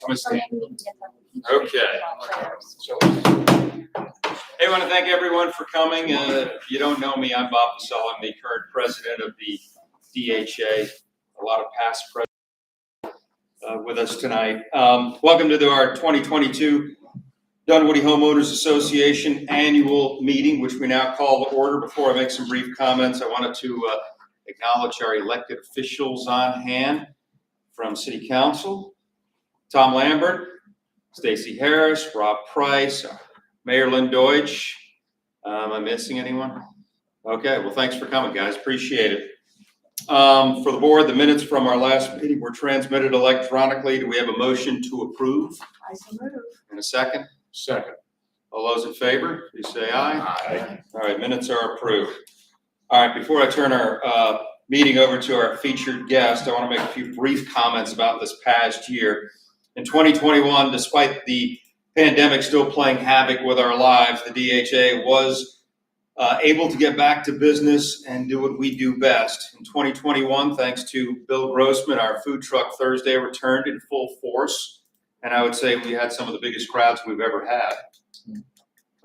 I'm gonna okay. Hey, I want to thank everyone for coming. If you don't know me, I'm Bob Fiscella. I'm the current president of the DHA. A lot of past presidents with us tonight. Welcome to our 2022 Dunwoody Homeowners Association annual meeting, which we now call to order. Before I make some brief comments, I wanted to acknowledge our elected officials on hand from City Council: Tom Lambert, Stacy Harris, Rob Price, Mayor Lynn Deutsch. Am I missing anyone? Okay, well, thanks for coming, guys. Appreciate it. For the board, the minutes from our last meeting were transmitted electronically. Do we have a motion to approve? I so move. In a second? Second. All those in favor, please say aye. Aye. All right, minutes are approved. All right, before I turn our meeting over to our featured guest, I want to make a few brief comments about this past year. In 2021, despite the pandemic still playing havoc with our lives, the DHA was able to get back to business and do what we do best. In 2021, thanks to Bill Grossman, our Food Truck Thursday returned in full force. And I would say we had some of the biggest crowds we've ever had.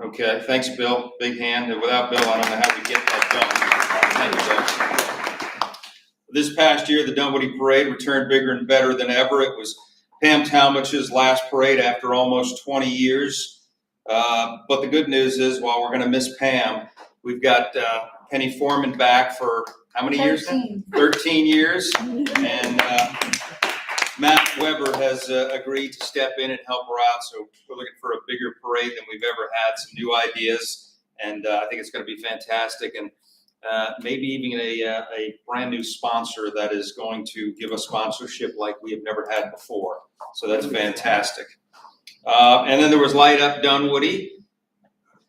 Okay, thanks, Bill. Big hand. And without Bill, I don't know how we get that done. Thank you, Bill. This past year, the Dunwoody Parade returned bigger and better than ever. It was Pam Talmadge's last parade after almost 20 years. But the good news is, while we're going to miss Pam, we've got Penny Foreman back for how many years now? 13 years. And Matt Weber has agreed to step in and help her out. So we're looking for a bigger parade than we've ever had, some new ideas. And I think it's going to be fantastic. And maybe even a brand new sponsor that is going to give us sponsorship like we have never had before. So that's fantastic. And then there was Light Up Dunwoody.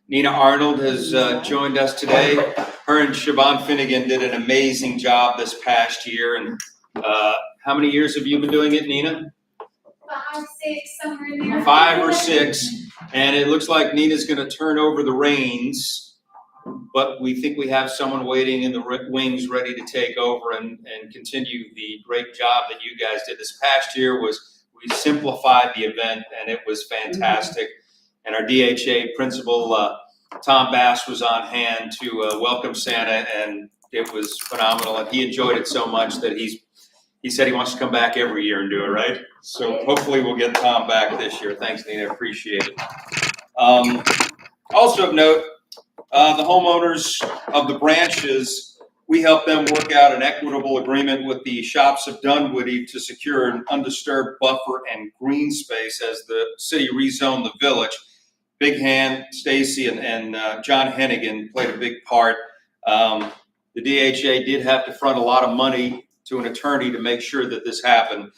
Nina Arnold has joined us today. Her and Siobhan Finnegan did an amazing job this past year. And how many years have you been doing it, Nina? 5, 6, somewhere in there. 5 or 6. And it looks like Nina's going to turn over the reins. But we think we have someone waiting in the wings ready to take over and continue the great job that you guys did. This past year we simplified the event, and it was fantastic. And our DHA principal, Tom Bass, was on hand to welcome Santa, and it was phenomenal. And he enjoyed it so much that he said he wants to come back every year and do it, right? So hopefully we'll get Tom back this year. Thanks, Nina. Appreciate it. Also of note, the homeowners of the branches, we helped them work out an equitable agreement with the shops of Dunwoody to secure an undisturbed buffer and green space as the city rezoned the village. Big hand, Stacy and John Hennigan played a big part. The DHA did have to front a lot of money to an attorney to make sure that this happened.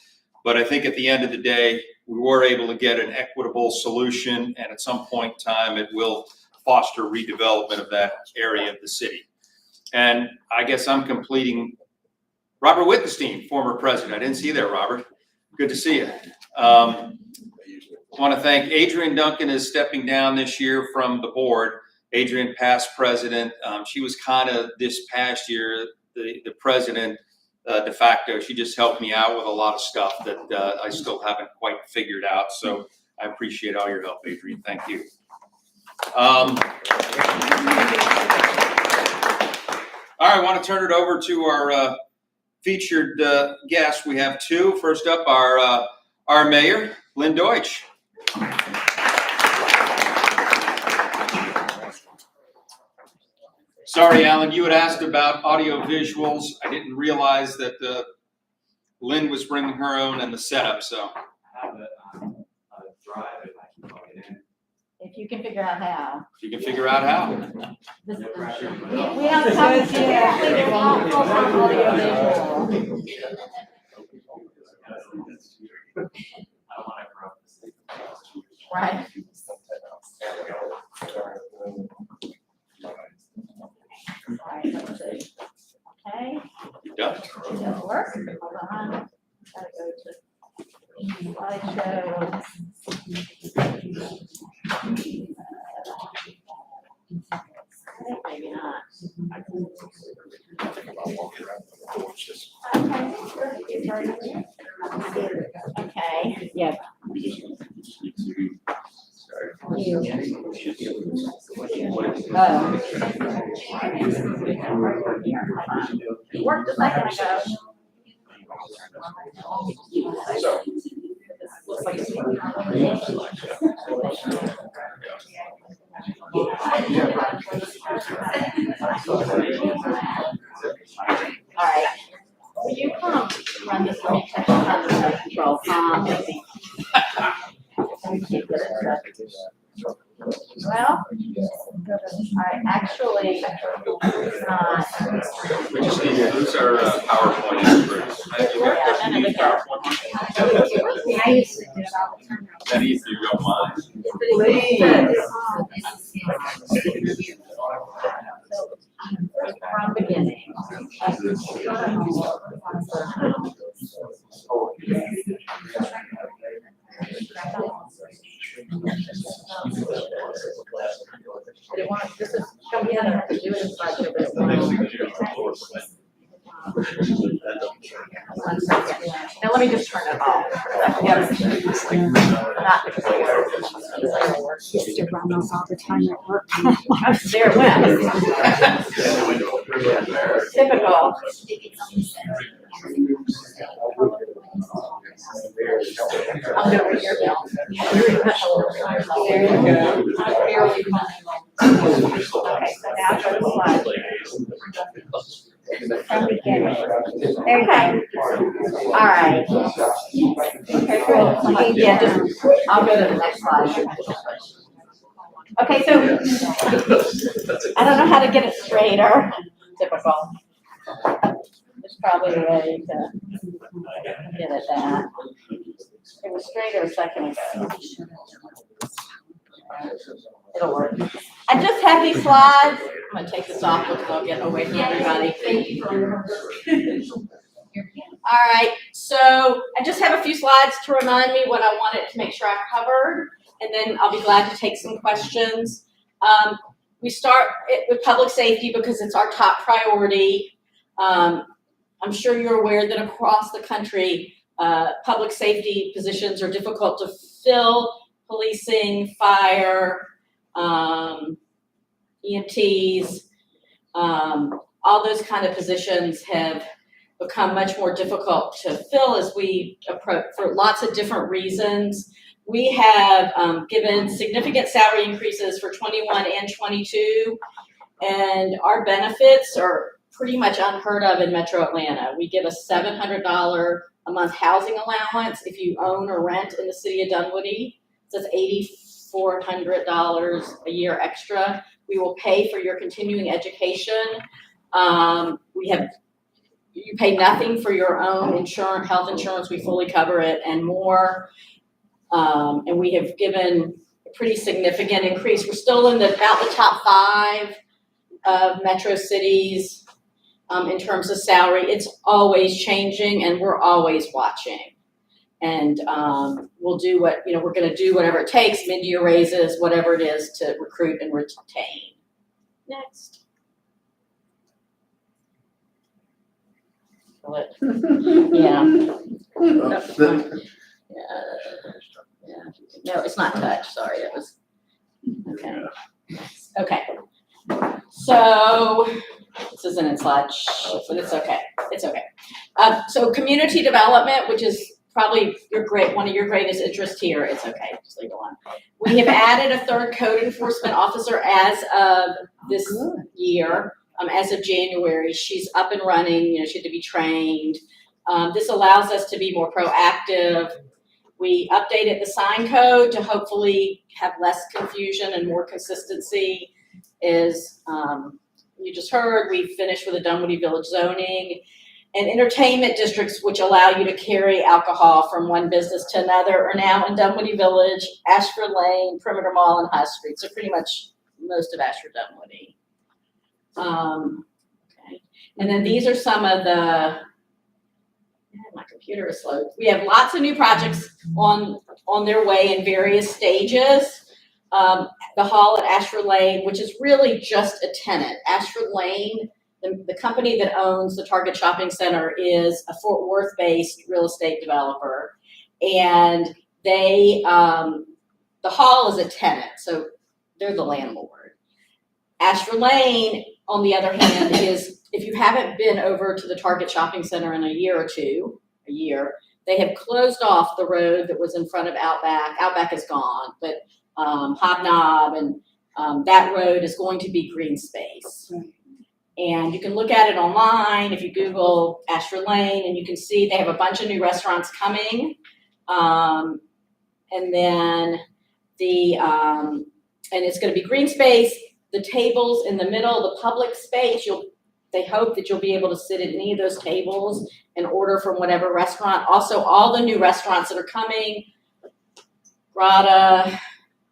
But I think at the end of the day, we were able to get an equitable solution, and at some point in time, it will foster redevelopment of that area of the city. And I guess I'm completing Robert Wittenstein, former president. I didn't see you there, Robert. Good to see you. I want to thank Adrian Duncan is stepping down this year from the board. Adrian, past president. She was kind of this past year the president de facto. She just helped me out with a lot of stuff that I still haven't quite figured out. So I appreciate all your help, Adrian. Thank you. All right, I want to turn it over to our featured guest. We have two. First up, our mayor, Lynn Deutsch. Sorry, Alan, you had asked about audio visuals. I didn't realize that Lynn was bringing her own and the setup, so. I have a drive if I can plug it in. If you can figure out how. You can figure out how. We have a couple of audio visual. I don't want to corrupt the state. Right. Right, let's see. Okay. You done? Doesn't work. Hold on. Gotta go to slideshow. Maybe not. Okay. Yeah. Worked a second ago. All right. Will you come run this for me? Control. Well, I actually, We just need to, who's our PowerPoint experts? none of the I used to do it all the time. Any if you don't mind. From beginning. But it won't, this is, come together, do it in slideshow, but it won't. One second. Now let me just turn it off. Not because I Used to run those all the time at work. there it went. Typical. I'll go over here now. There you go. I'm barely fine. Okay, so now go to slide. From beginning. There you go. All right. Okay, cool. Yeah, just, I'll go to the next slide. Okay, so I don't know how to get it straighter. Typical. There's probably a way to get it that. It was straighter a second ago. It'll work. I just have these slides. I'm gonna take this off because I'll get away from everybody. All right, so I just have a few slides to remind me what I wanted to make sure I covered, and then I'll be glad to take some questions. We start with public safety because it's our top priority. I'm sure you're aware that across the country, public safety positions are difficult to fill. Policing, fire, EMTs, all those kind of positions have become much more difficult to fill as we approach for lots of different reasons. We have given significant salary increases for 21 and 22, and our benefits are pretty much unheard of in Metro Atlanta. We give a $700 a month housing allowance if you own or rent in the city of Dunwoody. So it's $8,400 a year extra. We will pay for your continuing education. You pay nothing for your own insurance, health insurance. We fully cover it and more. And we have given a pretty significant increase. We're still in about the top 5 of metro cities in terms of salary. It's always changing, and we're always watching. And we'll do what, we're going to do whatever it takes, mid-year raises, whatever it is to recruit and retain. Next. Yeah. No, it's not touch. Sorry, it was. Okay. Okay. So this isn't in sludge, but it's okay. It's okay. So community development, which is probably one of your greatest interests here. It's okay. Just leave it alone. We have added a 3rd code enforcement officer as of this year. As of January, she's up and running. She had to be trained. This allows us to be more proactive. We updated the sign code to hopefully have less confusion and more consistency. As you just heard, we finished with the Dunwoody Village zoning. And entertainment districts, which allow you to carry alcohol from one business to another, are now in Dunwoody Village, Ashford Lane, Perimeter Mall, and High Street. So pretty much most of Ashford Dunwoody. Okay. And then these are some of the, my computer is slow. We have lots of new projects on their way in various stages. The hall at Ashford Lane, which is really just a tenant. Ashford Lane, the company that owns the Target Shopping Center, is a Fort Worth-based real estate developer. And they the hall is a tenant, so they're the landlord. Ashford Lane, on the other hand, is, if you haven't been over to the Target Shopping Center in a year, they have closed off the road that was in front of Outback. Outback is gone, but Hobnob and that road is going to be green space. And you can look at it online if you Google Ashford Lane, and you can see they have a bunch of new restaurants coming. And then and it's going to be green space. The tables in the middle, the public space, they hope that you'll be able to sit at any of those tables and order from whatever restaurant. Also, all the new restaurants that are coming, Grata,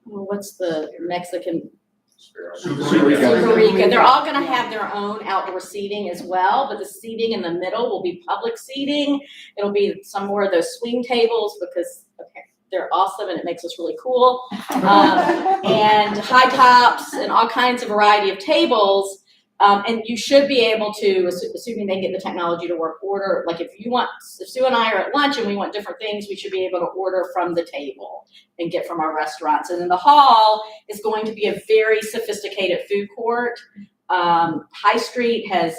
what's the Mexican? Rica. They're all going to have their own outdoor seating as well, but the seating in the middle will be public seating. It'll be some more of those swing tables because they're awesome and it makes us really cool. And high tops and all kinds of variety of tables. And you should be able to, assuming they get the technology to work, order, like if Sue and I are at lunch and we want different things, we should be able to order from the table and get from our restaurants. And then the hall is going to be a very sophisticated food court. High Street has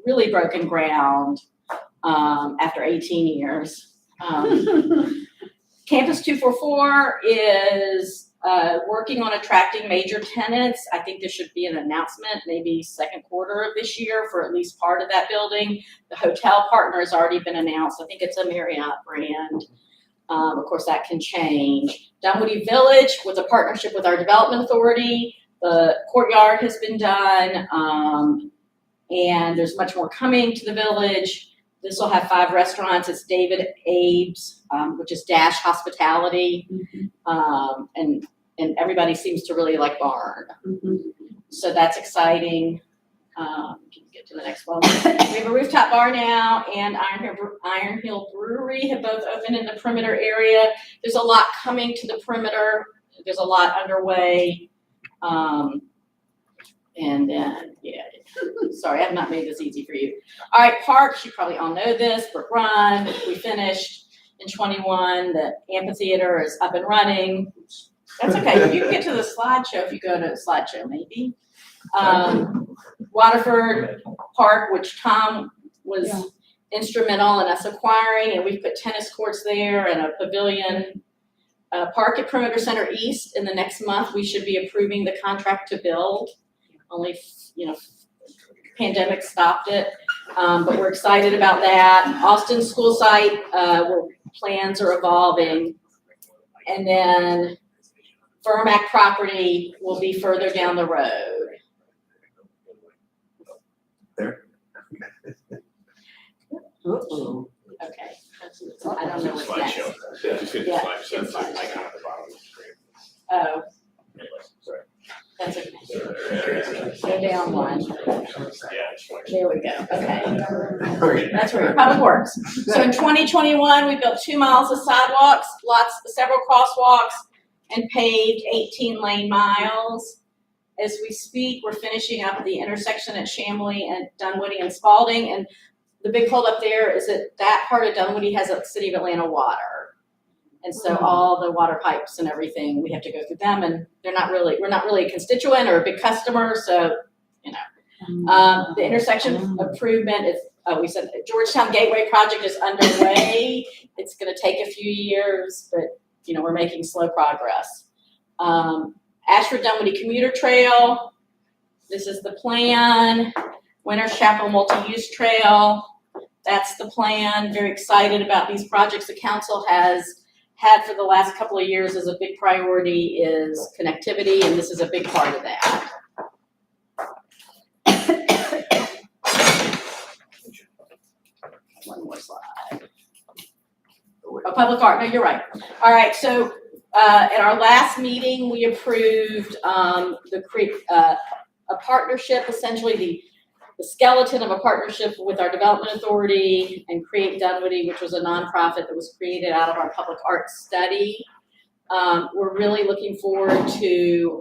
really broken ground after 18 years. Campus 244 is working on attracting major tenants. I think there should be an announcement maybe second quarter of this year for at least part of that building. The hotel partner has already been announced. I think it's a Marriott brand. Of course, that can change. Dunwoody Village with a partnership with our development authority. The courtyard has been done, and there's much more coming to the village. This will have 5 restaurants. It's David Abe's, which is Dash Hospitality, and everybody seems to really like Barn. So that's exciting. Can you get to the next one? We have a rooftop bar now, and Iron Hill Brewery have both opened in the perimeter area. There's a lot coming to the perimeter. There's a lot underway. And then, yeah, sorry, I've not made this easy for you. All right, parks, you probably all know this. Brook Run, we finished in 21. The amphitheater is up and running. That's okay. You can get to the slideshow if you go to the slideshow, maybe. Waterford Park, which Tom was instrumental in us acquiring, and we put tennis courts there and a pavilion. Park at Perimeter Center East, in the next month, we should be approving the contract to build. Only, pandemic stopped it, but we're excited about that. Austin school site, where plans are evolving. And then Firmac property will be further down the road. There. Okay. I don't know what's next. Just hit the Yeah. slide, send the icon at the bottom of the screen. Oh, Sorry. that's okay. Go down one. Yeah. There we go. Okay. That's where Public Works. So in 2021, we built 2 miles of sidewalks, several crosswalks, and paved 18 lane miles. As we speak, we're finishing up the intersection at Chamblee and Dunwoody and Spalding. And the big holdup there is that part of Dunwoody has a City of Atlanta water. And so all the water pipes and everything, we have to go through them, and we're not really a constituent or a big customer. So, the intersection improvement is, we said the Georgetown Gateway project is underway. It's going to take a few years, but, we're making slow progress. Ashford Dunwoody Commuter Trail. This is the plan. Winters Chapel Multi-Use Trail. That's the plan. Very excited about these projects the council has had for the last couple of years as a big priority is connectivity, and this is a big part of that. One more slide. Oh, public art. No, you're right. All right. So at our last meeting, we approved a partnership, essentially the skeleton of a partnership with our development authority and Create Dunwoody, which was a nonprofit that was created out of our public art study. We're really looking forward to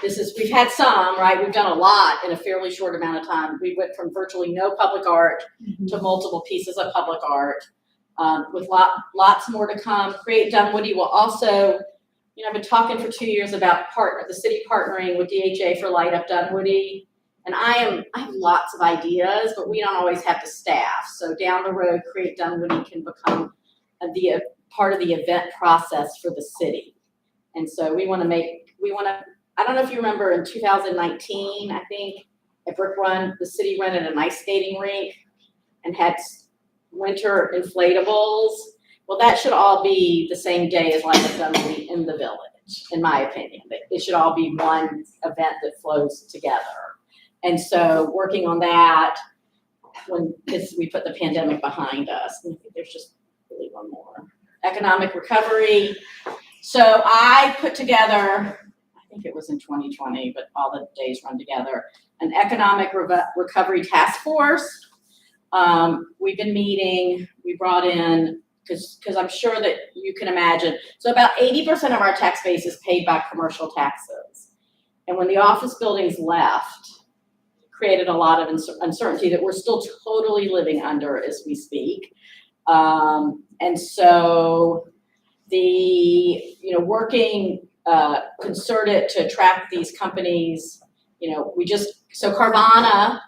we've had some, right? We've done a lot in a fairly short amount of time. We went from virtually no public art to multiple pieces of public art, with lots more to come. Create Dunwoody will also I've been talking for 2 years about the city partnering with DHA for Light Up Dunwoody. And I have lots of ideas, but we don't always have the staff. So down the road, Create Dunwoody can become part of the event process for the city. And so I don't know if you remember in 2019, I think at Brick Run, the city rented an ice skating rink and had winter inflatables. Well, that should all be the same day as Light Up Dunwoody in the village, in my opinion. It should all be one event that flows together. And so working on that because we put the pandemic behind us. And I think there's just really one more. Economic recovery. So I put together, I think it was in 2020, but all the days run together, an economic recovery task force. We've been meeting, we brought in, because I'm sure that you can imagine, so about 80% of our tax base is paid by commercial taxes. And when the office buildings left, created a lot of uncertainty that we're still totally living under as we speak. And so working concerted to attract these companies, so Carvana,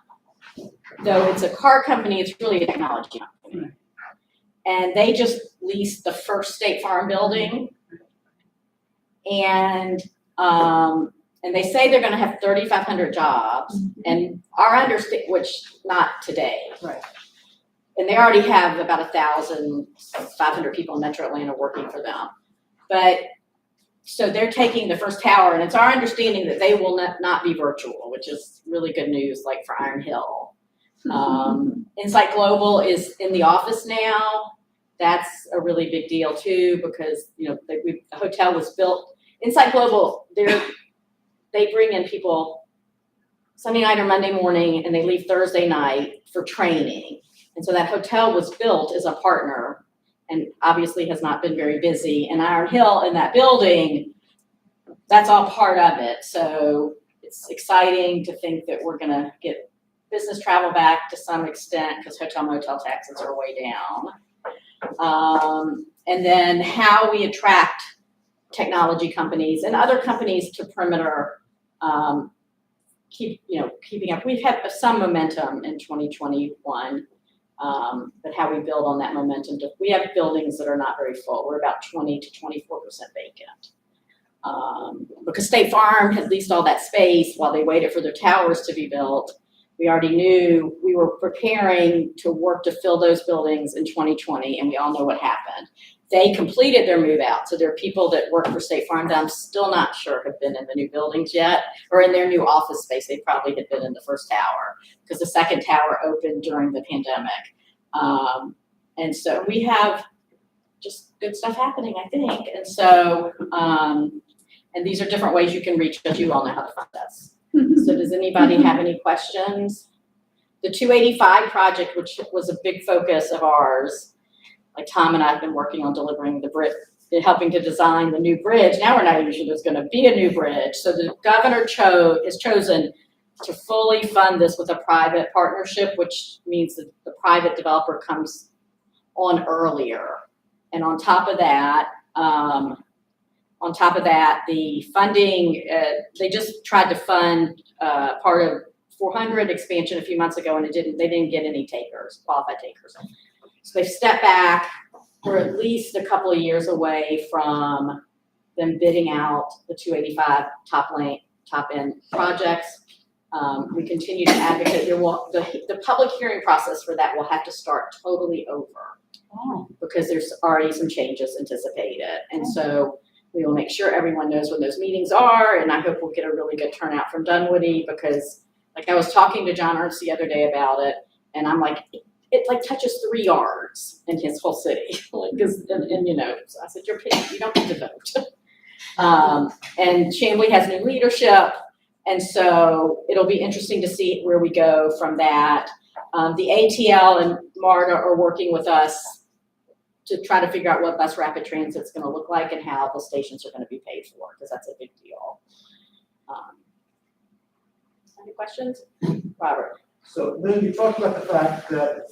though it's a car company, it's really a technology company. And they just leased the first State Farm building. And they say they're going to have 3,500 jobs, and our understanding, which not today, Right. And they already have about 1,500 people in Metro Atlanta working for them. But so they're taking the first tower, and it's our understanding that they will not be virtual, which is really good news, like for Iron Hill. Insight Global is in the office now. That's a really big deal too, because the hotel was built. Insight Global, they bring in people Sunday night or Monday morning, and they leave Thursday night for training. And so that hotel was built as a partner, and obviously has not been very busy. And Iron Hill in that building, that's all part of it. So it's exciting to think that we're going to get business travel back to some extent because hotel motel taxes are way down. And then how we attract technology companies and other companies to Perimeter, keeping up. We've had some momentum in 2021, but how we build on that momentum. We have buildings that are not very full. We're about 20 to 24% vacant. Because State Farm had leased all that space while they waited for their towers to be built. We already knew we were preparing to work to fill those buildings in 2020, and we all know what happened. They completed their move out. So there are people that work for State Farm that I'm still not sure have been in the new buildings yet, or in their new office space. They probably had been in the first tower because the second tower opened during the pandemic. And so we have just good stuff happening, I think. And so, and these are different ways you can reach us. You all know how to find us. So does anybody have any questions? The 285 project, which was a big focus of ours, like Tom and I have been working on delivering the bridge, helping to design the new bridge. Now we're not even sure there's going to be a new bridge. So the governor has chosen to fully fund this with a private partnership, which means that the private developer comes on earlier. And on top of that, the funding, they just tried to fund part of 400 expansion a few months ago, and they didn't get any qualified takers. So they've stepped back. We're at least a couple of years away from them bidding out the 285 top end projects. We continue to advocate. The public hearing process for that will have to start totally over because there's already some changes anticipated. And so we will make sure everyone knows when those meetings are, and I hope we'll get a really good turnout from Dunwoody because, like, I was talking to John Ernst the other day about it, and I'm like, it like touches 3 yards in his whole city, because so I said, you don't get to vote. And Chamblee has new leadership, and so it'll be interesting to see where we go from that. The ATL and MARTA are working with us to try to figure out what bus rapid transit is going to look like and how the stations are going to be paid for, because that's a big deal. Any questions? Robert? So Lynn, you talked about the fact that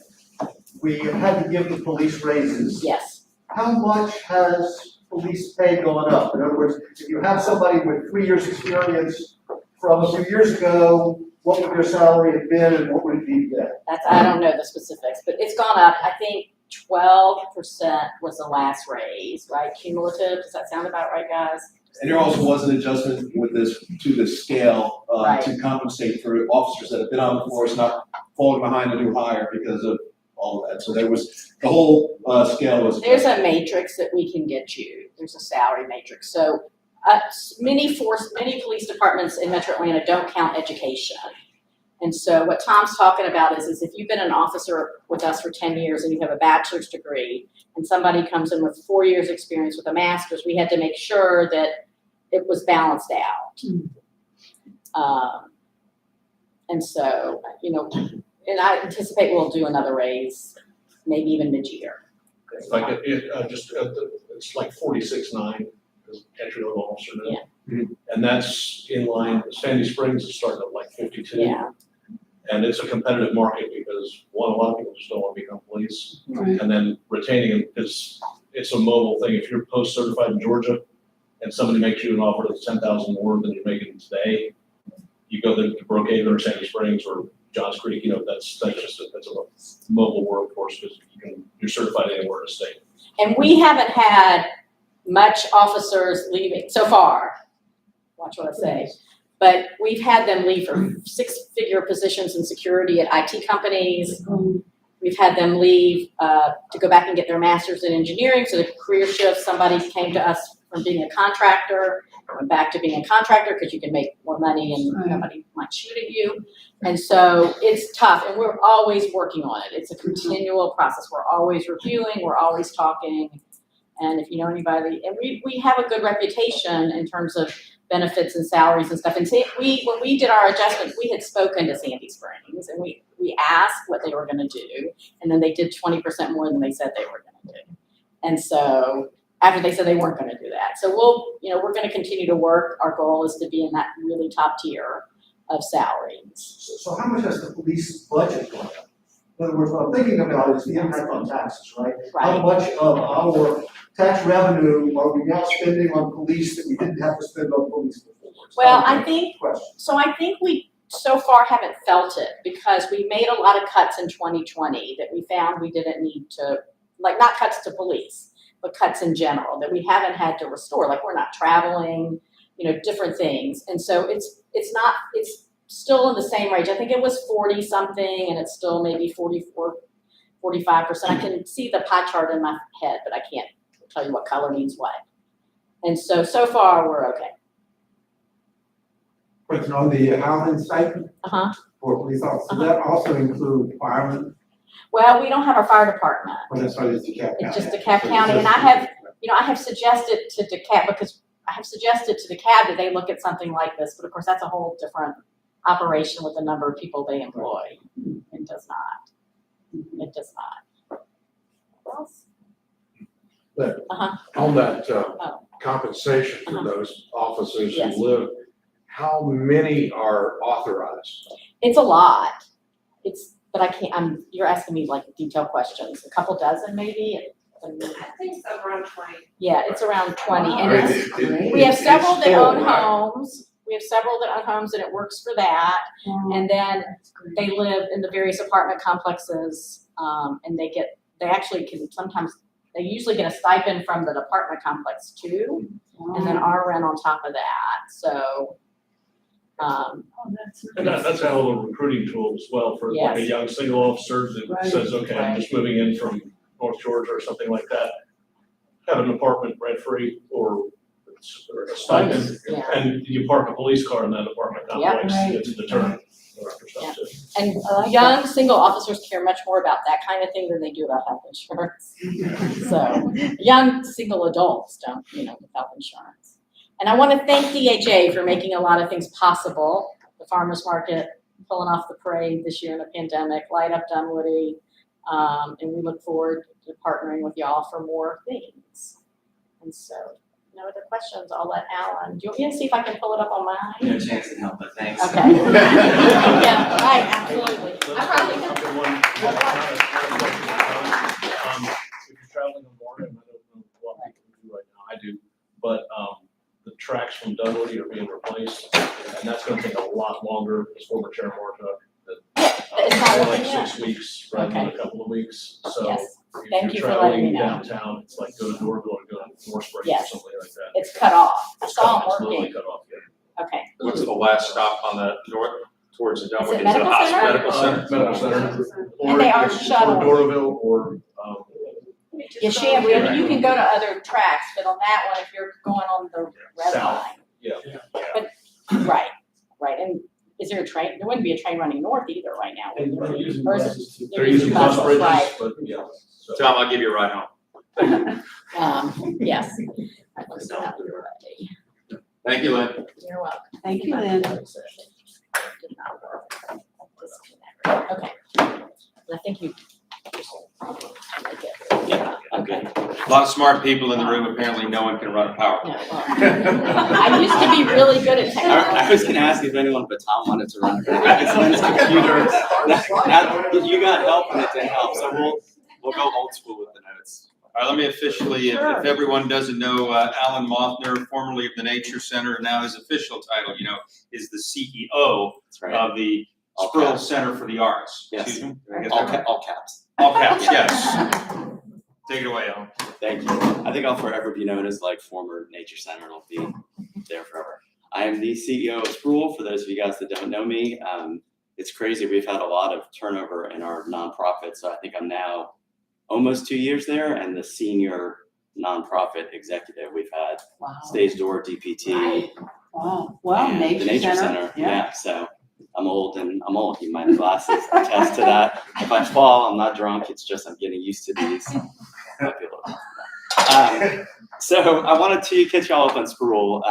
we have had to give the police raises. Yes. How much has police pay going up? In other words, if you have somebody with 3 years' experience from a few years ago, what would their salary have been and what would it be then? I don't know the specifics, but it's gone up. I think 12% was the last raise, right? Cumulative. Does that sound about right, guys? And there also was an adjustment with this, to the scale, Right. to compensate for officers that have been on the force, not falling behind a new hire because of all of that. So there was, the whole, scale was. There's a matrix that we can get you. There's a salary matrix. So many police departments in Metro Atlanta don't count education. And so what Tom's talking about is if you've been an officer with us for 10 years and you have a bachelor's degree and somebody comes in with 4 years experience with a master's, we had to make sure that it was balanced out. And so, and I anticipate we'll do another raise, maybe even mid-year. It's like it's like 46.9 as entry level officer now. Yeah. And that's in line. Sandy Springs is starting at like 52. Yeah. And it's a competitive market because one, a lot of people just don't want to become police. Right. And then retaining them is, it's a mobile thing. If you're post certified in Georgia and somebody makes you an offer that's 10,000 more than you're making today, you go to Brookhaven or Sandy Springs or Johns Creek, that's just that's a mobile workforce because you're certified anywhere in the state. And we haven't had much officers leaving so far. Watch what I say. But we've had them leave for six-figure positions in security at IT companies. We've had them leave to go back and get their master's in engineering. So the career shift, somebody came to us from being a contractor, went back to being a contractor because you can make more money and nobody might shoot at you. And so it's tough, and we're always working on it. It's a continual process. We're always reviewing, we're always talking. And if you know anybody, and we have a good reputation in terms of benefits and salaries and stuff. And when we did our adjustments, we had spoken to Sandy Springs and we asked what they were going to do, and then they did 20% more than they said they were going to do. And so after they said they weren't going to do that, so we're going to continue to work. Our goal is to be in that really top tier of salaries. So how much has the police budget gone up? In other words, what I'm thinking about is the impact on taxes, right? How much of our tax revenue are we now spending on police that we didn't have to spend on police before? Well, I think we so far haven't felt it because we made a lot of cuts in 2020 that we found we didn't need to, like not cuts to police, but cuts in general that we haven't had to restore. Like we're not traveling, different things. And so it's still in the same range. I think it was 40 something and it's still maybe 44, 45%. I can see the pie chart in my head, but I can't tell you what color means what. And so far we're okay. Question on the housing stipend for police officers, does that also include firemen? Well, we don't have a fire department. Or that's why it's DeKalb County? It's just DeKalb County, and I have suggested to DeKalb that they look at something like this, but of course that's a whole different operation with the number of people they employ. It does not. It does not. What else? But on that compensation for those officers Yes. who live, how many are authorized? It's a lot. But I can't. You're asking me like detailed questions. A couple dozen, maybe. I think it's around 20. Yeah, it's around 20, and we have several that own homes. We have several that own homes, and it works for that. And then they live in the various apartment complexes, and they usually get a stipend from the apartment complex too, and then our rent on top of that. So, And that's a whole recruiting tool as well for like a young single officer that says, okay, I'm just moving in from North Georgia or something like that. Have an apartment rent free or a stipend, and you park a police car in that apartment complex. It's a deterrent for stuff too. And young single officers care much more about that kind of thing than they do about health insurance. So young single adults don't, with health insurance. And I want to thank DHA for making a lot of things possible. The farmers market, pulling off the parade this year in the pandemic, Light Up Dunwoody, and we look forward to partnering with y'all for more things. And so, no other questions, I'll let Alan. Do you want me to see if I can pull it up on mine? No chance in hell, but thanks. Okay. Yeah, right, absolutely. I probably If you're traveling in the morning, I don't know what people do right now. I do. tracks from Dunwoody are being replaced, and that's gonna take a lot longer, as former Chair Mark, It's not like looking yet. 6 weeks rather than a couple of weeks, so. Yes. if Thank you're you for letting me know. traveling Downtown, it's like go to Norville or go to North Springs or Yes. something like that. It's cut off. I saw It's them literally working. cut off, yeah. Okay. What's the last stop on the north, towards the Dunwoody? Is it medical center? Medical center? Medical center. And they are Or shuttle. Doraville or, Yeah, Chambly, I mean, you can go to other tracks, but on that one, if you're going on the red South. line. yeah. Right, and is there a train? There wouldn't be a train running north either right now. They're using Or is it- buses too. They're using bus bridges, right. but yeah. So- Tom, I'll give you a ride home. Yes. Thank you, Lynn. You're welcome. Thank you, Lynn. Did not work. Disconnect. Okay. I think you. Yeah, Okay. A lot of smart people in the room, apparently no one can run a power No, plant. well, I used to be really good at I technology. was gonna ask if anyone but Tom wanted to run it. It's Lynn's computer. Now, you got help and it didn't help, so we'll go old school with the notes. All right, let me officially, if everyone doesn't know, Alan Mothner, formerly of the Nature Center, now his official title, is the CEO That's right. of the All Sproul caps. Center for the Arts. Yes. Excuse me? Did I get that right? All caps. All caps, yes. Take it away, Alan. Thank you. I think I'll forever be known as like former Nature Center. It'll be there forever. I am the CEO of Sproul. For those of you guys that don't know me, it's crazy. We've had a lot of turnover in our nonprofit. So I think I'm now almost 2 years there and the senior nonprofit executive. We've had Wow. Stage Door, DPT, Wow. Well, and the Nature Center. Yeah. So I'm old. My glasses attest to that. If I fall, I'm not drunk. It's just I'm getting used to these. So I wanted to catch y'all up on Sproul.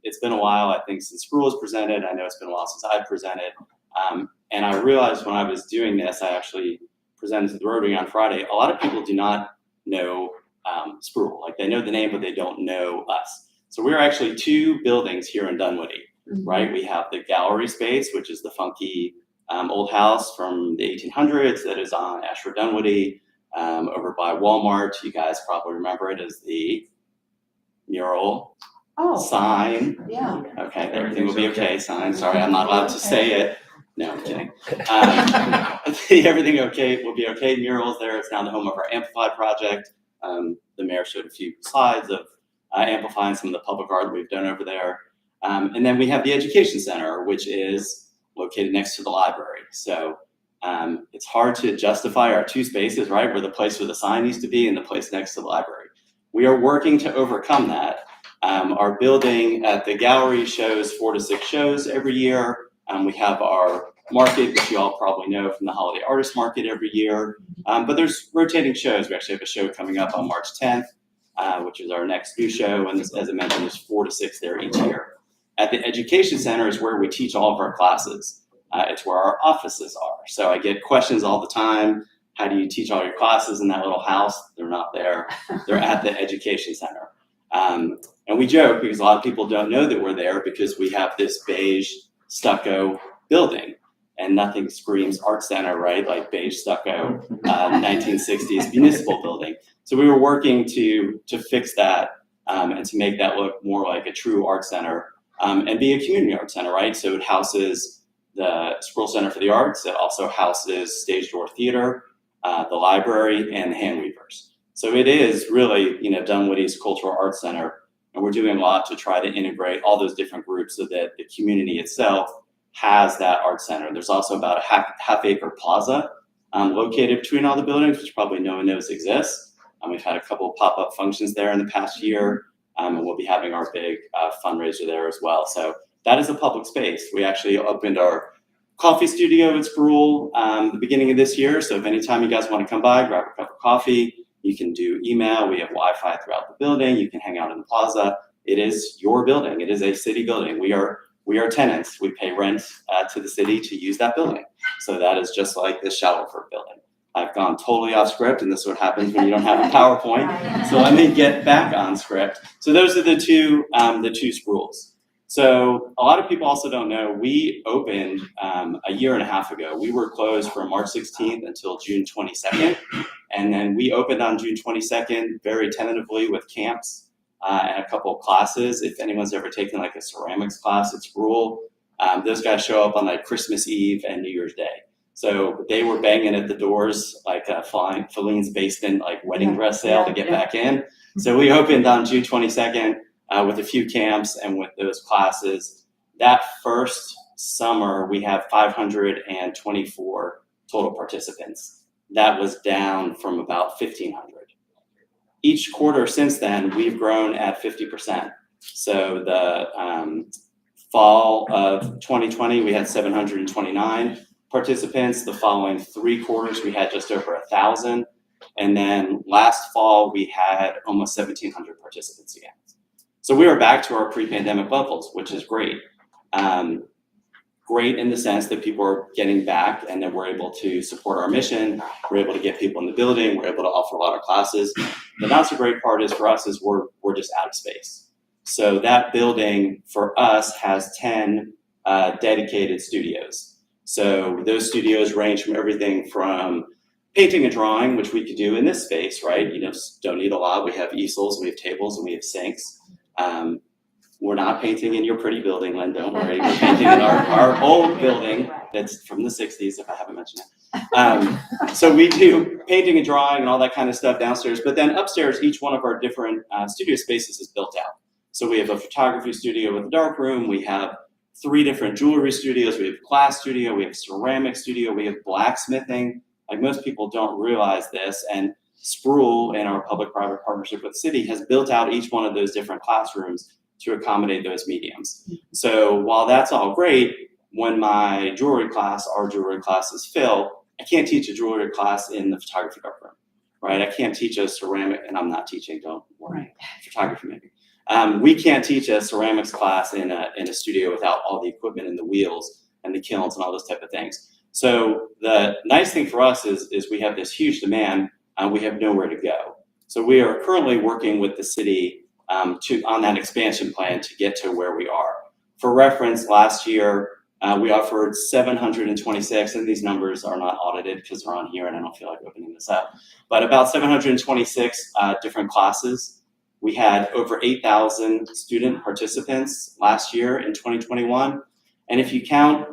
It's been a while, I think, since Sproul was presented. I know it's been a while since I've presented. And I realized when I was doing this, I actually presented to the Rotary on Friday. A lot of people do not know Sproul. Like they know the name, but they don't know us. So we're actually two buildings here in Dunwoody, right? We have the gallery space, which is the funky old house from the 1800s that is on Ashford Dunwoody. Over by Walmart, you guys probably remember it as the mural sign. Yeah. Okay, everything will be okay. Sign. Sorry, I'm not allowed to say it. No, I'm kidding. Everything okay will be okay. Murals there. It's now the home of our Amplify project. The mayor showed a few slides of amplifying some of the public art that we've done over there. And then we have the Education Center, which is located next to the library. So it's hard to justify our two spaces, right? Where the place where the sign used to be and the place next to the library. We are working to overcome that. Our building at the gallery shows 4 to 6 shows every year. We have our market, which you all probably know from the Holiday Artist Market every year. But there's rotating shows. We actually have a show coming up on March 10th, which is our next new show. And as I mentioned, there's 4 to 6 there each year. At the Education Center is where we teach all of our classes. It's where our offices are. So I get questions all the time. How do you teach all your classes in that little house? They're not there. They're at the Education Center. And we joke because a lot of people don't know that we're there because we have this beige stucco building and nothing screams art center, right? Like beige stucco, 1960s municipal building. So we were working to fix that and to make that look more like a true art center and be a community art center, right? So it houses the Sproul Center for the Arts. It also houses Stage Door Theater, the library, and the Hand Weavers. So it is really, Dunwoody's cultural arts center, and we're doing a lot to try to integrate all those different groups so that the community itself has that art center. There's also about a half acre plaza located between all the buildings, which probably no one knows exists. We've had a couple of pop-up functions there in the past year, and we'll be having our big fundraiser there as well. So that is a public space. We actually opened our coffee studio at Sproul the beginning of this year. So if anytime you guys want to come by, grab a cup of coffee, you can do email. We have Wi-Fi throughout the building. You can hang out in the plaza. It is your building. It is a city building. We are tenants. We pay rent to the city to use that building. So that is just like the Shadowford building. I've gone totally off script, and this is what happens when you don't have a PowerPoint. So let me get back on script. So those are the two Sprouls. So a lot of people also don't know, we opened a year and a half ago. We were closed from March 16th until June 22nd. And then we opened on June 22nd very tentatively with camps and a couple of classes. If anyone's ever taken like a ceramics class at school, those guys show up on like Christmas Eve and New Year's Day. So they were banging at the doors like Feline's basement, like wedding dress sale to get back in. So we opened on June 22nd with a few camps and with those classes. That first summer, we had 524 total participants. That was down from about 1,500. Each quarter since then, we've grown at 50%. So the fall of 2020, we had 729 participants. The following 3 quarters, we had just over 1,000. And then last fall, we had almost 1,700 participants again. So we are back to our pre-pandemic levels, which is great. Great in the sense that people are getting back and that we're able to support our mission. We're able to get people in the building. We're able to offer a lot of classes. The not so great part is for us is we're just out of space. So that building for us has 10 dedicated studios. So those studios range from everything from painting and drawing, which we could do in this space, right? You know, don't need a lot. We have easels, we have tables, and we have sinks. We're not painting in your pretty building, Lynn, don't worry. We're painting in our old building that's from the 60s, if I haven't mentioned it. So we do painting and drawing and all that kind of stuff downstairs. But then upstairs, each one of our different studio spaces is built out. So we have a photography studio with a dark room. We have 3 different jewelry studios. We have a glass studio. We have a ceramic studio. We have blacksmithing. Like most people don't realize this. And Sproul, in our public-private partnership with the city, has built out each one of those different classrooms to accommodate those mediums. So while that's all great, when my jewelry class, our jewelry classes fill, I can't teach a jewelry class in the photography darkroom, right? I can't teach a ceramic, and I'm not teaching, don't worry, photography maybe. We can't teach a ceramics class in a studio without all the equipment and the wheels and the kilns and all those type of things. So the nice thing for us is we have this huge demand and we have nowhere to go. So we are currently working with the city on that expansion plan to get to where we are. For reference, last year we offered 726, and these numbers are not audited because they're on here and I don't feel like opening this up, but about 726 different classes. We had over 8,000 student participants last year in 2021. And if you count,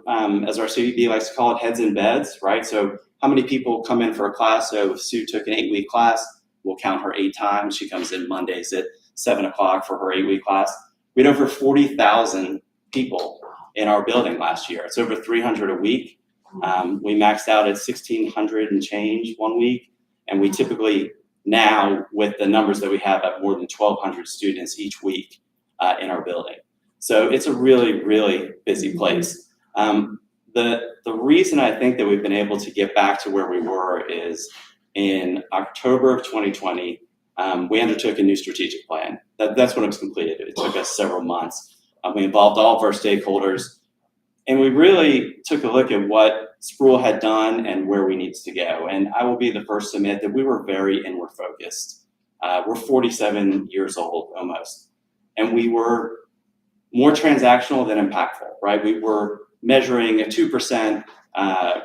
as our CVB likes to call it, heads in beds, right? So how many people come in for a class? So if Sue took an 8-week class, we'll count her 8 times. She comes in Mondays at 7 o'clock for her 8-week class. We had over 40,000 people in our building last year. It's over 300 a week. We maxed out at 1,600 and change one week. And we typically now, with the numbers that we have, at more than 1,200 students each week in our building. So it's a really, really busy place. The reason I think that we've been able to get back to where we were is in October of 2020, we undertook a new strategic plan. That's when it was completed. It took us several months. We involved all of our stakeholders, and we really took a look at what Sproul had done and where we needed to go. And I will be the first to admit that we were very inward focused. We're 47 years old almost, and we were more transactional than impactful, right? We were measuring a 2%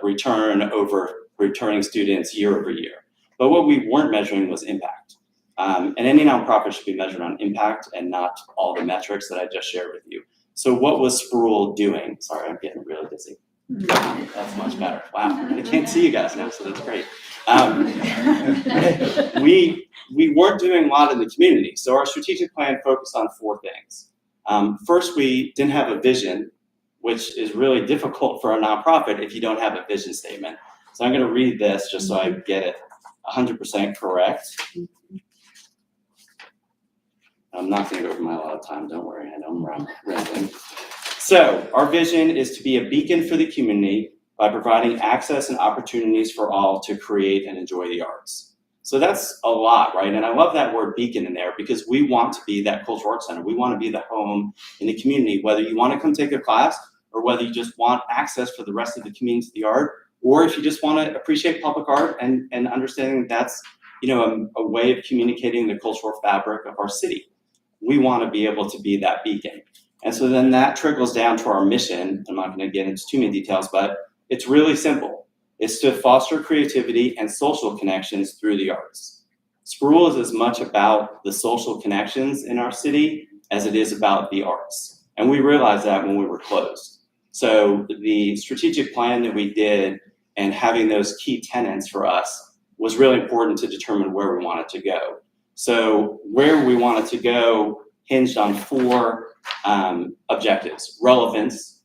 return over returning students year over year. But what we weren't measuring was impact. And any nonprofit should be measured on impact and not all the metrics that I just shared with you. So what was Sproul doing? Sorry, I'm getting really dizzy. That's much better. Wow, I can't see you guys now, so that's great. We weren't doing a lot in the community. So our strategic plan focused on 4 things. First, we didn't have a vision, which is really difficult for a nonprofit if you don't have a vision statement. So I'm going to read this just so I get it 100% correct. I'm not going to go over my allotted time. Don't worry, I know I'm rambling. So our vision is to be a beacon for the community by providing access and opportunities for all to create and enjoy the arts. So that's a lot, right? And I love that word beacon in there because we want to be that cultural arts center. We want to be the home in the community, whether you want to come take a class or whether you just want access for the rest of the community to the art, or if you just want to appreciate public art and understanding that's, you know, a way of communicating the cultural fabric of our city. We want to be able to be that beacon. And so then that trickles down to our mission. I'm not going to get into too many details, but it's really simple. It's to foster creativity and social connections through the arts. Sproul is as much about the social connections in our city as it is about the arts. And we realized that when we were closed. So the strategic plan that we did and having those key tenants for us was really important to determine where we wanted to go. So where we wanted to go hinged on 4 objectives: relevance,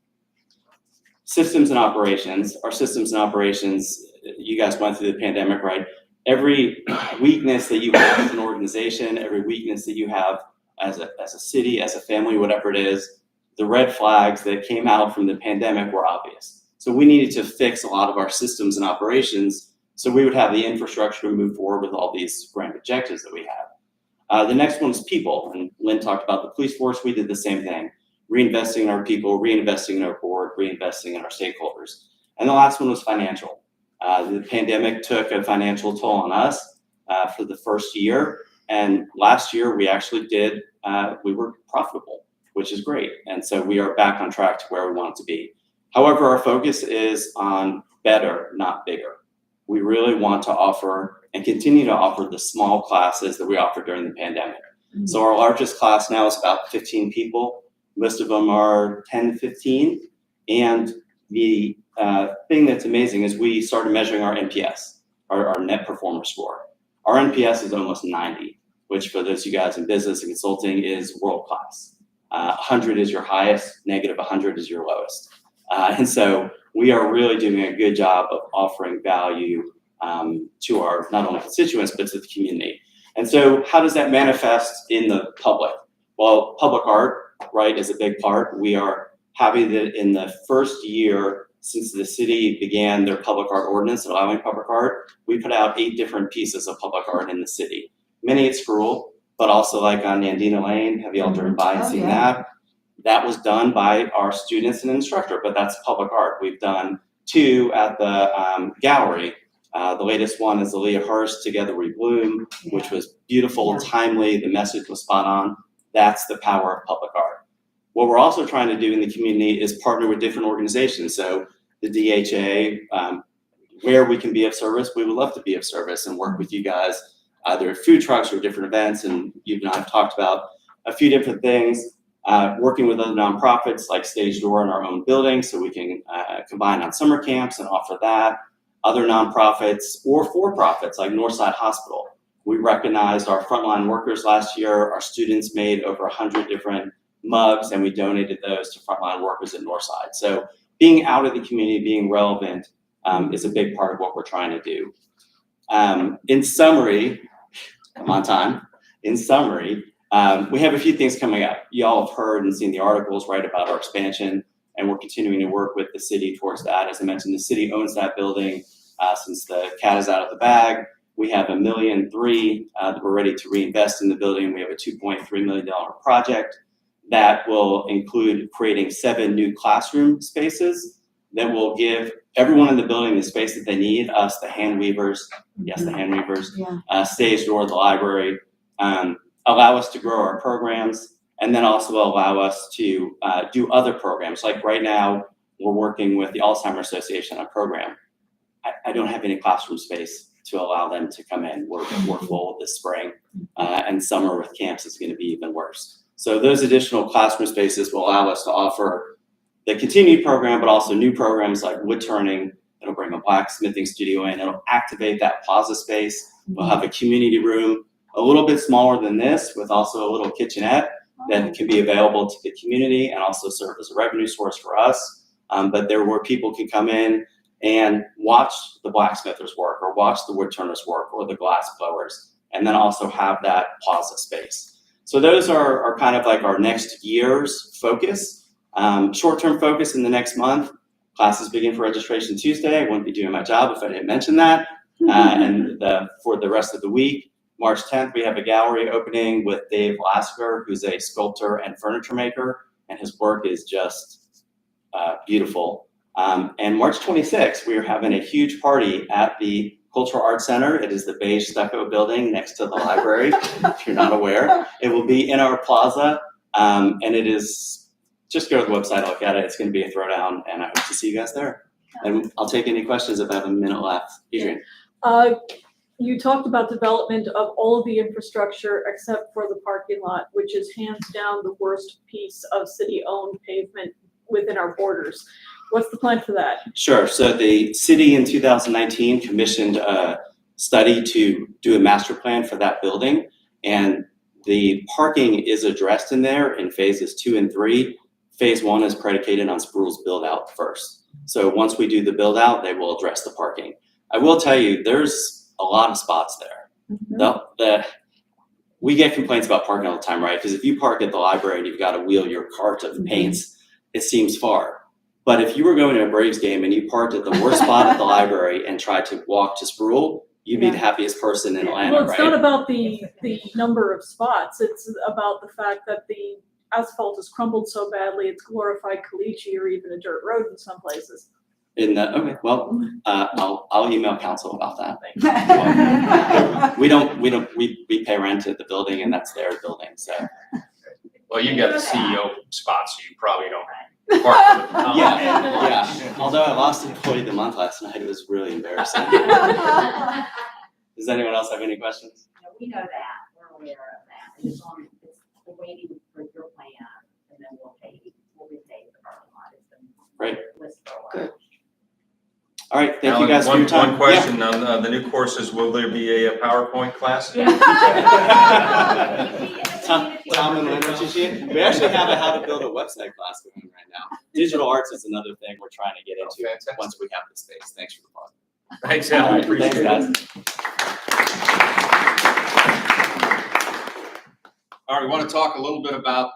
systems and operations. Our systems and operations, you guys went through the pandemic, right? Every weakness that you have as an organization, every weakness that you have as a city, as a family, whatever it is, the red flags that came out from the pandemic were obvious. So we needed to fix a lot of our systems and operations so we would have the infrastructure to move forward with all these grand objectives that we have. The next one is people, and Lynn talked about the police force. We did the same thing, reinvesting in our people, reinvesting in our board, reinvesting in our stakeholders. And the last one was financial. The pandemic took a financial toll on us for the first year, and last year we actually we were profitable, which is great. And so we are back on track to where we want to be. However, our focus is on better, not bigger. We really want to offer and continue to offer the small classes that we offered during the pandemic. Mm-hmm. So our largest class now is about 15 people. Most of them are 10 to 15. And the thing that's amazing is we started measuring our NPS, our net performer score. Our NPS is almost 90, which for those of you guys in business and consulting is world class. 100 is your highest, negative 100 is your lowest. And so we are really doing a good job of offering value to our not only constituents, but to the community. And so how does that manifest in the public? Well, public art, right, is a big part. We are happy that in the first year since the city began their public art ordinance allowing public art, we put out 8 different pieces of public art in the city. Many at Sproul, but also like on Nandina Lane. Have you all driven by and seen that? That was done by our students and instructor, but that's public art. We've done 2 at the gallery. The latest one is the Leah Hurst Together We Bloom, which was beautiful, timely, the message was spot on. That's the power of public art. What we're also trying to do in the community is partner with different organizations. So the DHA, where we can be of service, we would love to be of service and work with you guys, either food trucks or different events. And you and I have talked about a few different things, working with other nonprofits like Stage Door in our own building so we can combine on summer camps and offer that. Other nonprofits or for-profits like Northside Hospital. We recognized our frontline workers last year. Our students made over 100 different mugs and we donated those to frontline workers at Northside. So being out of the community, being relevant is a big part of what we're trying to do. In summary, I'm on time. In summary, we have a few things coming up. You all have heard and seen the articles, right, about our expansion, and we're continuing to work with the city towards that. As I mentioned, the city owns that building since the cat is out of the bag. We have $1.3 million that we're ready to reinvest in the building. We have a $2.3 million project that will include creating 7 new classroom spaces that will give everyone in the building the space that they need, us, the hand weavers, yes, the hand weavers, Stage Door, the library, allow us to grow our programs, and then also allow us to do other programs. Like right now, we're working with the Alzheimer's Association on a program. I don't have any classroom space to allow them to come in. We're full this spring, and summer with camps is going to be even worse. So those additional classroom spaces will allow us to offer the continued program, but also new programs like wood turning. It'll bring a blacksmithing studio in. It'll activate that plaza space. We'll have a community room, a little bit smaller than this, with also a little kitchenette that can be available to the community and also serve as a revenue source for us. But there where people can come in and watch the blacksmithers work or watch the wood turners work or the glass blowers, and then also have that plaza space. So those are kind of like our next year's focus. Short-term focus in the next month. Classes begin for registration Tuesday. I wouldn't be doing my job if I didn't mention that. And for the rest of the week, March 10th, we have a gallery opening with Dave Lasker, who's a sculptor and furniture maker, and his work is just beautiful. And March 26th, we are having a huge party at the Cultural Arts Center. It is the beige stucco building next to the library, if you're not aware. It will be in our plaza, and it is, just go to the website, look at it. It's going to be a throwdown, and I hope to see you guys there. And I'll take any questions if I have a minute left. Adrian. you talked about development of all of the infrastructure except for the parking lot, which is hands down the worst piece of city-owned pavement within our borders. What's the plan for that? Sure. So the city in 2019 commissioned a study to do a master plan for that building, and the parking is addressed in there in phases 2 and 3. Phase 1 is predicated on Spruill's build out first. So once we do the build out, they will address the parking. I will tell you, there's a lot of spots there. We get complaints about parking all the time, right? Because if you park at the library and you've got to wheel your cart of paints, it seems far. But if you were going to a Braves game and you parked at the worst spot at the library and tried to walk to Spruill, you'd be the happiest person in Atlanta, Well, it's right? not about the number of spots. It's about the fact that the asphalt has crumbled so badly, it's glorified caliche or even a dirt road in some places. Okay, well, I'll email council about that. We pay rent at the building and that's their building, so. Well, you got the CEO spot, so you probably don't park with the town. Yeah. Although I lost Employee of the Month last night, it was really embarrassing. Does anyone else have any questions? No, we know that, we're aware of that, it's waiting for your plan, and then we'll be paid the parking lot, it's been Right. listed for a while. All right, thank Alan, you guys for your time. One question on the new courses, will there be a PowerPoint class? Tom and Lynn, what you see? We actually have a how to build a website class going right now. Digital arts is another thing we're trying to get into once we have the space. Thanks for the plug. Thanks, Alan. All right, Appreciate thanks, it. All right, we want to talk a little bit about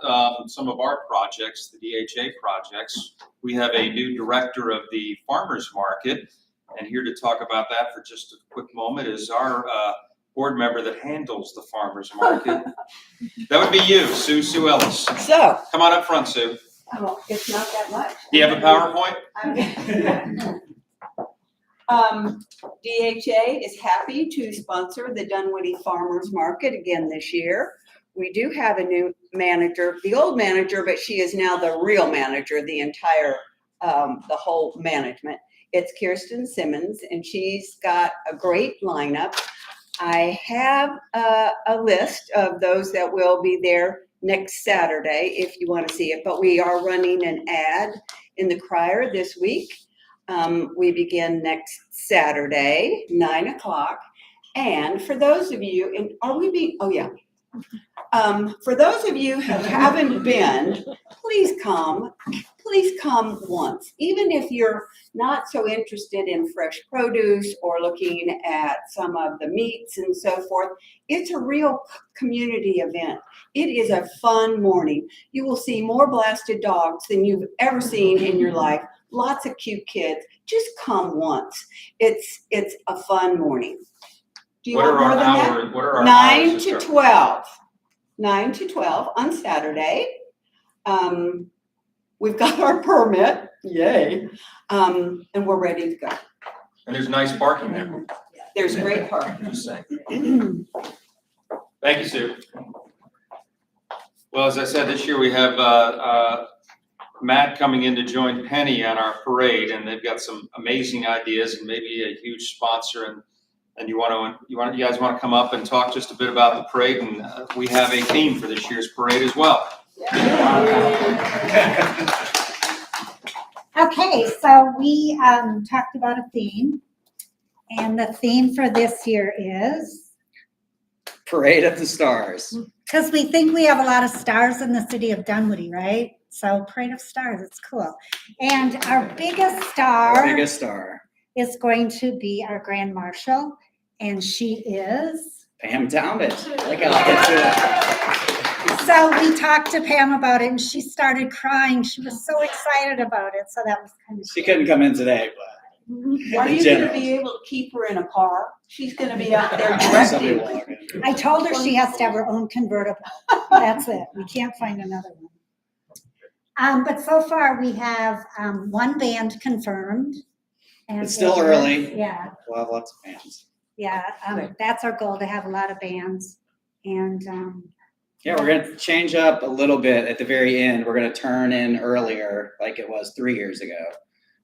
some of our projects, the DHA projects. We have a new director of the farmers market, and here to talk about that for just a quick moment is our board member that handles the farmers market. That would be you, Sue Ellis. So. Come on up front, Sue. Oh, it's not that much. Do you have a PowerPoint? DHA is happy to sponsor the Dunwoody Farmers Market again this year. We do have a new manager, the old manager, but she is now the real manager, the entire, the whole management. It's Kirsten Simmons, and she's got a great lineup. I have a list of those that will be there next Saturday if you want to see it, but we are running an ad in the Crier this week. We begin next Saturday, 9 o'clock. And for those of you, for those of you who haven't been, please come once. Even if you're not so interested in fresh produce or looking at some of the meats and so forth, it's a real community event. It is a fun morning. You will see more blasted dogs than you've ever seen in your life. Lots of cute kids. Just come once. It's a fun morning. Do you want more than that? What are our 9 hours to 12. 9 to 12 on Saturday. We've got our permit, yay, and we're ready to go. And there's nice parking there. There's great parking. Just saying. Thank you, Sue. Well, as I said, this year we have Matt coming in to join Penny on our parade, and they've got some amazing ideas and maybe a huge sponsor. And you guys want to come up and talk just a bit about the parade, and we have a theme for this year's parade as well. Okay, so we talked about a theme, and the theme for this year is Parade of the Stars. because we think we have a lot of stars in the city of Dunwoody, right? So Parade of Stars, it's cool. And our biggest star is going to be our Grand Marshal, and she is Pam Talbot. Look how I get to it. So we talked to Pam about it, and she started crying. She was so excited about it. So that was kind of. She couldn't come in today, but. Are you going to be able to keep her in a car? She's going to be out there directing. I told her she has to have her own convertible. That's it. We can't find another one. But so far we have one band confirmed. And It's still early. Yeah. We'll have lots of fans. Yeah. That's our goal, to have a lot of bands. And Yeah, we're going to change up a little bit at the very end. We're going to turn in earlier like it was 3 years ago.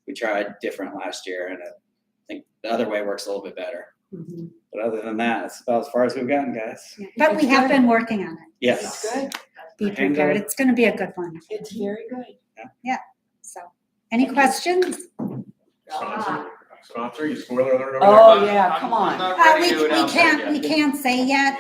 We tried different last year, and I think the other way works a little bit better. But other than that, it's about as far as we've gotten, guys. But we have been working on it. Yes. Good. Be prepared. It's gonna be a good one. It's very good. So, any questions? Sponsor, you spoiler alert over there? Oh, yeah, come on. I'm not ready to We announce that can't, yet. we can't say yet.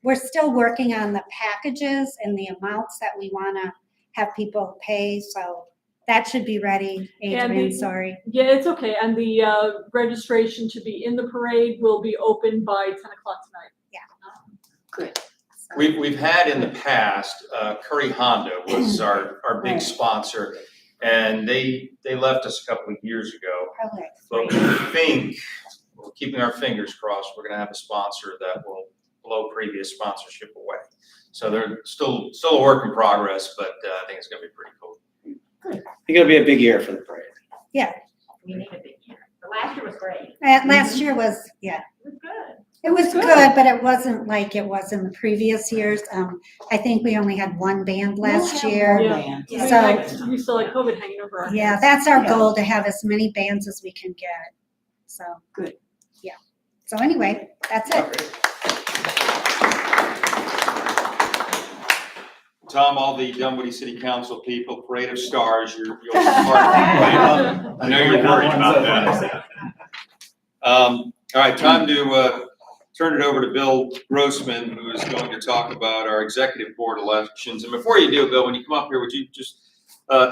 We're still working on the packages and the amounts that we wanna have people pay, so that should be ready, And Adrian, the- sorry. Yeah, it's okay. And the registration to be in the parade will be open by 10 o'clock tonight. Good. We've had in the past, Curry Honda was our big Right. sponsor, and they left us a couple of years ago. Okay. But we think, we're keeping our fingers crossed, we're gonna have a sponsor that will blow previous sponsorship away. So they're still a work in progress, but I think it's gonna be pretty cool. I think it'll be a big year for the parade. We need a big year. The last year was great. Last year was, It was good. it was good, but it wasn't like it was in the previous years. I think we only had one band last year. Yeah. So- We still had COVID hanging over our Yeah, heads. that's our goal, to have as many bands as we can get. So. Good. Yeah. So anyway, that's it. Tom, all the Dunwoody City Council people, Parade of Stars, you'll be part of that. I know you're worried about that. All right, time to turn it over to Bill Grossman, who is going to talk about our executive board elections. And before you do, Bill, when you come up here, would you just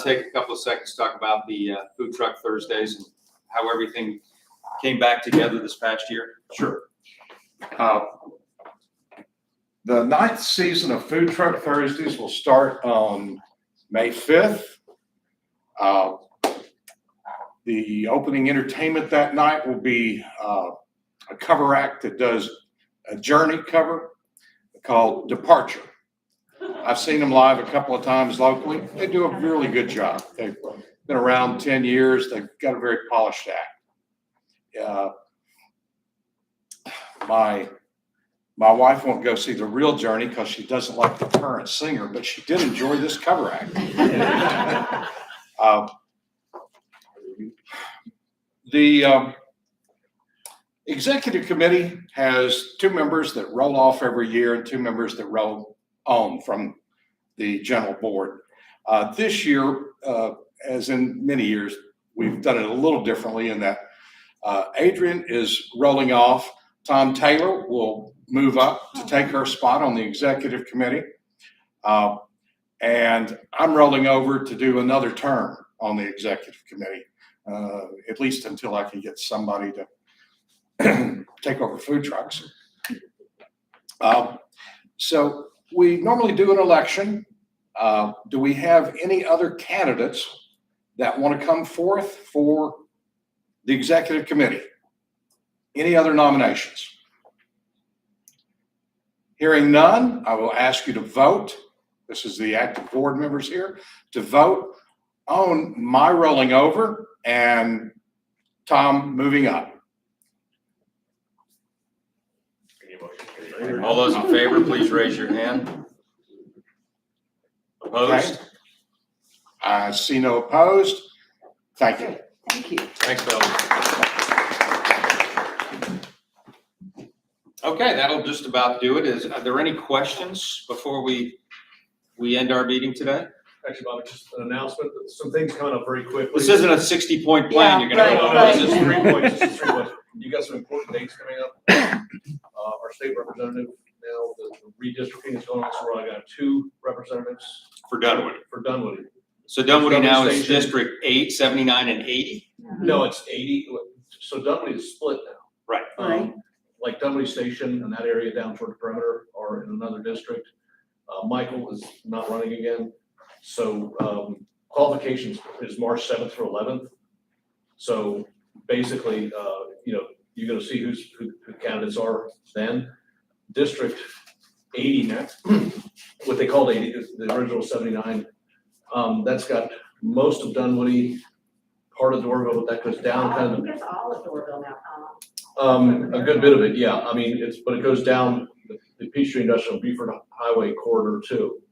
take a couple of seconds to talk about the Food Truck Thursdays and how everything came back together this past year? Sure. The 9th season of Food Truck Thursdays will start on May 5th. The opening entertainment that night will be a cover act that does a Journey cover called Departure. I've seen them live a couple of times locally. They do a really good job. They've been around 10 years. They've got a very polished act. My wife won't go see the real Journey because she doesn't like the current singer, but she did enjoy this cover act. The executive committee has 2 members that roll off every year and 2 members that roll on from the general board. This year, as in many years, we've done it a little differently in that Adrian is rolling off. Tom Taylor will move up to take her spot on the executive committee. And I'm rolling over to do another term on the executive committee, at least until I can get somebody to take over food trucks. So we normally do an election. Do we have any other candidates that want to come forth for the executive committee? Any other nominations? Hearing none, I will ask you to vote. This is the active board members here, to vote on my rolling over and Tom moving up. All those in favor, please raise your hand. Opposed? Okay. I see no opposed. Thank you. Thank you. Thanks, Bill. Okay, that'll just about do it. Are there any questions before we end our meeting today? Actually, Bob, just an announcement, that some things coming up very quickly. This isn't a 60-point plan you're gonna go No, on. this is 3 points, this is 3 points. You got some important dates coming up. Our state representative now, the redistricting is going on, so I got 2 representatives. For Dunwoody. For Dunwoody. So Dunwoody now is Station. District 8, 79, and 80? No, it's 80, so Dunwoody is split now. Right. Right. Like Dunwoody Station and that area down toward the perimeter are in another district. Michael is not running again. So qualifications is March 7th through 11th. So basically, you're gonna see who candidates are then. District 80 now, what they called 80, the original 79. That's got most of Dunwoody, part of Dorville, but that goes down kind of. I think it's all of Dorville now, Tom. A good bit of it, yeah. I mean, but it goes down the Peachtree Industrial Beaufort Highway Corridor too,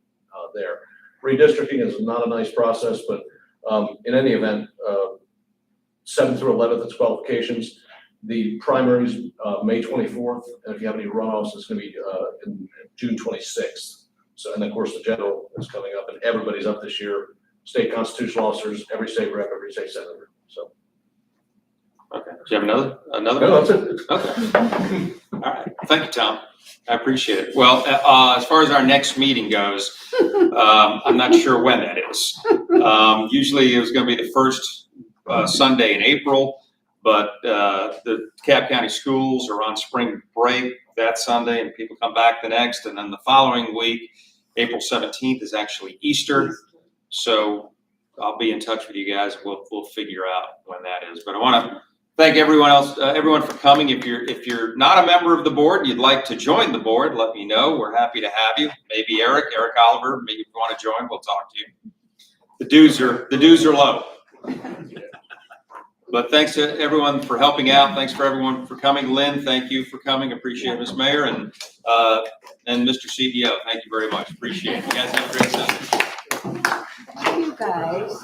there. Redistricting is not a nice process, but in any event, 7th through 11th, it's qualifications. The primaries, May 24th, and if you have any runoffs, it's gonna be, in June 26th. So, and of course, the general is coming up, and everybody's up this year, state constitutional officers, every state rep, every state senator, so. Okay, do you have another? No, that's it. Okay. All right, thank you, Tom. I appreciate it. Well, as far as our next meeting goes, I'm not sure when that is. Usually it was gonna be the first Sunday in April, but the DeKalb County schools are on spring break that Sunday, and people come back the next, and then the following week, April 17th is actually Easter. So I'll be in touch with you guys. We'll figure out when that is. But I want to thank everyone for coming. If you're not a member of the board and you'd like to join the board, let me know. We're happy to have you. Maybe Eric Oliver, maybe if you want to join, we'll talk to you. The dues are low. But thanks to everyone for helping out. Thanks for everyone for coming. Lynn, thank you for coming. Appreciate it, Ms. Mayor, and Mr. CEO. Thank you very much. Appreciate it. You guys have a great Sunday. You guys.